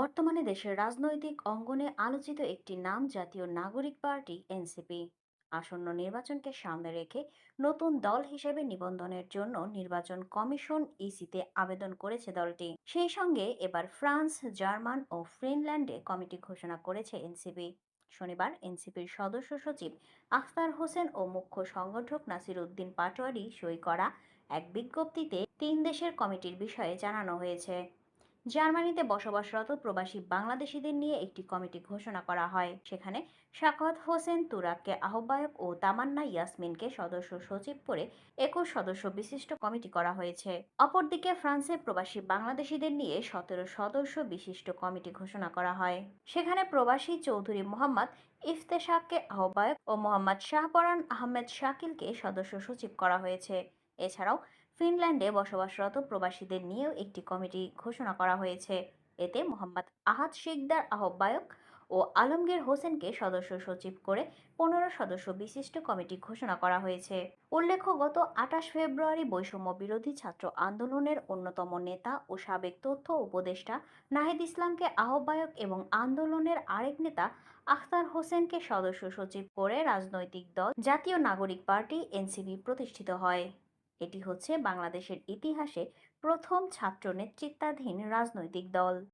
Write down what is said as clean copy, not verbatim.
বর্তমানে দেশের রাজনৈতিক অঙ্গনে আলোচিত একটি নাম জাতীয় নাগরিক পার্টি এনসিপি। আসন্ন নির্বাচনকে সামনে রেখে নতুন দল হিসেবে নিবন্ধনের জন্য নির্বাচন কমিশন ইসিতে আবেদন করেছে দলটি। সেই সঙ্গে এবার ফ্রান্স, জার্মান ও ফিনল্যান্ডে কমিটি ঘোষণা করেছে এনসিপি। শনিবার এনসিপির সদস্য সচিব আখতার হোসেন ও মুখ্য সংগঠক নাসির উদ্দিন পাটোয়ারি সই করা এক বিজ্ঞপ্তিতে তিন দেশের কমিটির বিষয়ে জানানো হয়েছে। জার্মানিতে বসবাসরত প্রবাসী বাংলাদেশিদের নিয়ে একটি কমিটি ঘোষণা করা হয়। সেখানে সাখাওয়াত হোসেন তুরাগকে আহ্বায়ক ও তামান্না ইয়াসমিনকে সদস্য সচিব করে ২১ সদস্য বিশিষ্ট কমিটি করা হয়েছে। অপরদিকে ফ্রান্সে প্রবাসী বাংলাদেশিদের নিয়ে ১৭ সদস্য বিশিষ্ট কমিটি ঘোষণা করা হয়। সেখানে প্রবাসী চৌধুরী মোহাম্মদ ইফতেশাককে আহ্বায়ক ও মোহাম্মদ শাহপরান আহমেদ শাকিলকে সদস্য সচিব করা হয়েছে। এছাড়াও ফিনল্যান্ডে বসবাসরত প্রবাসীদের নিয়েও একটি কমিটি ঘোষণা করা হয়েছে। এতে মোহাম্মদ আহাদ শিকদার আহ্বায়ক ও আলমগীর হোসেনকে সদস্য সচিব করে ১৫ সদস্য বিশিষ্ট কমিটি ঘোষণা করা হয়েছে। উল্লেখ্য, গত ২৮ ফেব্রুয়ারি বৈষম্য বিরোধী ছাত্র আন্দোলনের অন্যতম নেতা ও সাবেক তথ্য উপদেষ্টা নাহিদ ইসলামকে আহ্বায়ক এবং আন্দোলনের আরেক নেতা আখতার হোসেনকে সদস্য সচিব করে রাজনৈতিক দল জাতীয় নাগরিক পার্টি এনসিপি প্রতিষ্ঠিত হয়। এটি হচ্ছে বাংলাদেশের ইতিহাসে প্রথম ছাত্র নেতৃত্বাধীন রাজনৈতিক দল।